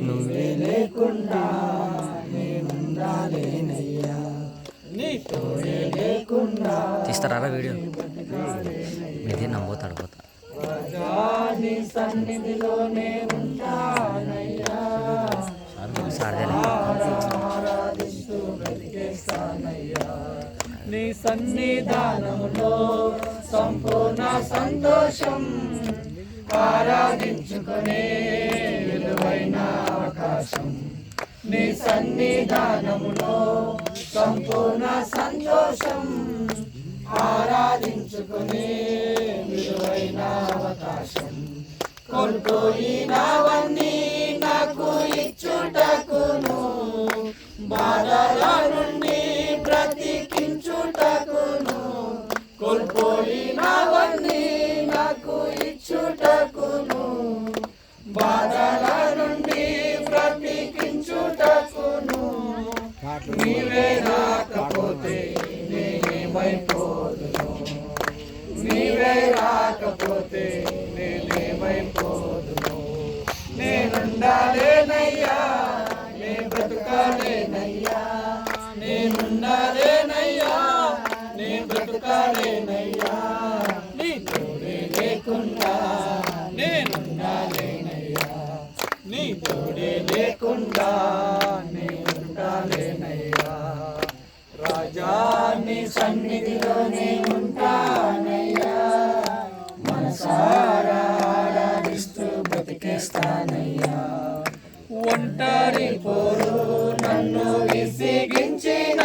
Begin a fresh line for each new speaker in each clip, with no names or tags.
నువ్వే లేకుండా నేనుండాలేనయ్యా, నీ తోడే లేకుండా
తీస్తారా వీడియో ఇది నమ్మోతాడు పోతా
రాజా నీ సన్నిధిలోనే ఉంటానయ్యా, ఆరాధిస్తూ బ్రతికేస్తానయ్యా, నీ సన్నిధానములో సంపూర్ణ సంతోషం, ఆరాధించుకునే విలువైన అవకాశం, నీ సన్నిధానములో సంపూర్ణ సంతోషం, ఆరాధించుకునే విలువైన అవకాశం, కోల్పోయినవన్నీ నాకు ఇచ్చుటకును, బాధల నుండి బ్రతికించుటకును, కోల్పోయినవన్నీ నాకు ఇచ్చుటకును, బాధల నుండి బ్రతికించుటకును, నీవే రాకపోతే నేనేమైపోదును, నీవే రాకపోతే నేనేమైపోదును, నేనుండాలేనయ్యా, నే బ్రతుకాలేనయ్యా, నేనుండాలేనయ్యా, నే బ్రతుకాలేనయ్యా, నీ తోడే లేకుండా నేనుండాలేనయ్యా, నీ తోడే లేకుండా నేనుండాలేనయ్యా, రాజా నీ సన్నిధిలోనే ఉంటానయ్యా, మనసారా ఆరాధిస్తూ బ్రతికేస్తానయ్యా, ఒంటరి పోరు నన్ను విసిగించిన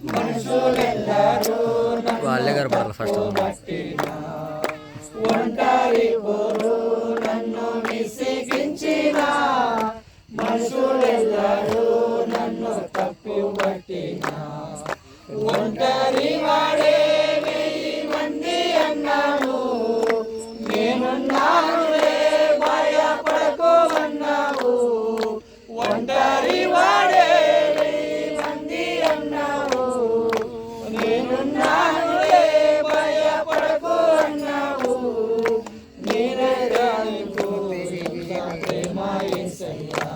మనుషులెల్లరూ నన్ను పట్టిన, ఒంటరి పోరు నన్ను విసిగించిన మనుషులెల్లరూ నన్ను తప్పుపట్టిన, ఒంటరి వాడే 1000 మంది అన్నావు, నేనున్నానులే భయపడకు అన్నావు, ఒంటరి వాడే 1000 మంది అన్నావు, నేనున్నానులే భయపడకు అన్నావు, నేనే రాలిపోతే ప్రేమ యేసయ్యా,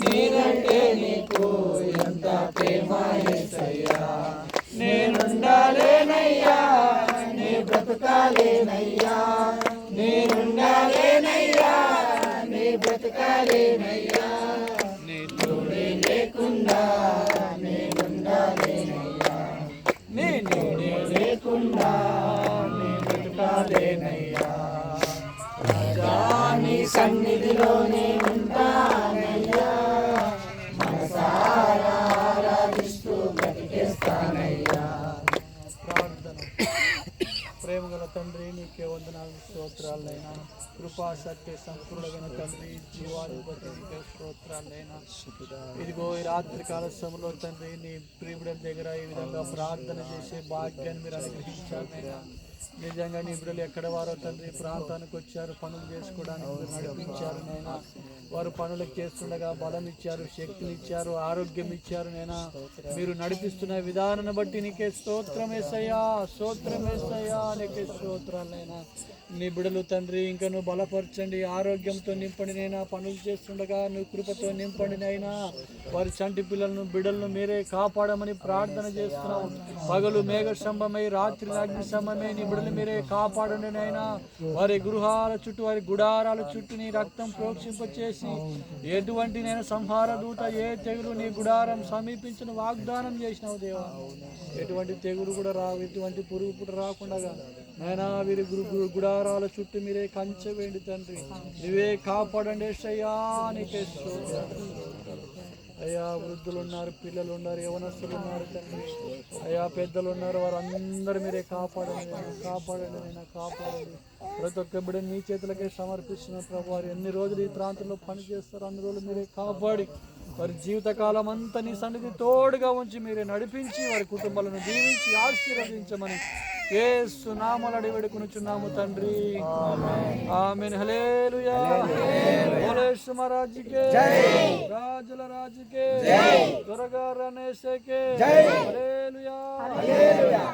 నేనంటే నీకు ఎంత ప్రేమ యేసయ్యా, నేనుండాలేనయ్యా, నే బ్రతకాలేనయ్యా, నేనుండాలేనయ్యా, నే బ్రతకాలేనయ్యా, నీ తోడే లేకుండా నేనుండాలేనయ్యా, నీ తోడే లేకుండా నే బ్రతకాలేనయ్యా, రాజా నీ సన్నిధిలోనే ఉంటానయ్యా, మనసారా ఆరాధిస్తూ బ్రతికేస్తానయ్యా. ప్రార్థన. ప్రేమగల తండ్రి, నీకే వందనాలు స్తోత్రాలైనా, కృపా సత్య సంపూర్ణమైన తండ్రి, జీవాధిపతి నీకే స్తోత్రాలైనా, ఇదిగో ఈ రాత్రి కాల సమయంలో తండ్రి నీ ప్రియుడి దగ్గర ఈ విధంగా ప్రార్థన చేసే భాగ్యాన్ని మీరు అనుగ్రహించారు. నిజంగా నీ బిడ్డలు ఎక్కడ వారో తండ్రి ప్రాంతానికి వచ్చారు, పనులు చేసుకోవడానికి మీరు నడిపించారు నైనా, వారు పనులకు చేస్తుండగా బలం ఇచ్చారు, శక్తిని ఇచ్చారు, ఆరోగ్యం ఇచ్చారు నైనా, మీరు నడిపిస్తున్న విధానాన్ని బట్టి నీకే స్తోత్రమేసయ్యా, స్తోత్రమేసయ్యా, నీకే స్తోత్రాలైనా. నీ బిడలు తండ్రి ఇంకా నువ్వు బలపరచండి, ఆరోగ్యంతో నింపండి నైనా, పనులు చేస్తుండగా నువ్వు కృపతో నింపండి నైనా, వారి చంటి పిల్లలను బిడలను మీరే కాపాడమని ప్రార్థన చేస్తున్నాం. పగలు మేఘ స్తంభమై రాత్రి అగ్ని స్తంభమై నీ బిడలు మీరే కాపాడండి నైనా, వారి గృహాల చుట్టూ వారి గుడారాల చుట్టూ నీ రక్తం ప్రోక్షింపచేసి ఎటువంటి నేను సంహార దూత ఏ తెగులు నీ గుడారం సమీపించిన వాగ్దానం చేసినావు దేవా, ఎటువంటి తెగులు కూడా రావు, ఎటువంటి పురుగు కూడా రాకుండా నైనా వీరి గుడారాల చుట్టూ మీరే కంచె వేయండి తండ్రి, నువ్వే కాపాడండి యేసయ్యా, నీకే స్తోత్రాలు. అయ్యా వృద్ధులు ఉన్నారు, పిల్లలు ఉన్నారు, యవనస్తులు ఉన్నారు తండ్రి, అయ్యా పెద్దలు ఉన్నారు, వారందరూ మీరే కాపాడండి, కాపాడండి నైనా, కాపాడండి. ప్రతి ఒక్క బిడ్డ నీ చేతులకే సమర్పిస్తున్న ప్రభు, వారు ఎన్ని రోజులు ఈ ప్రాంతంలో పని చేస్తారు అన్ని రోజులు మీరే కాపాడి వారి జీవితకాలం అంతా నీ సన్నిధి తోడుగా ఉంచి మీరే నడిపించి వారి కుటుంబాలను దీవించి ఆశీర్వదించమని యేసు నామములో అడిగి వేడుకొనుచున్నాము తండ్రి, ఆమేన్. హల్లెలూయా. బోలో యేసు మహారాజుకే జై, రాజుల రాజుకే జై, దొరగారు అనేసేకే జై. హల్లెలూయా, హల్లెలూయా.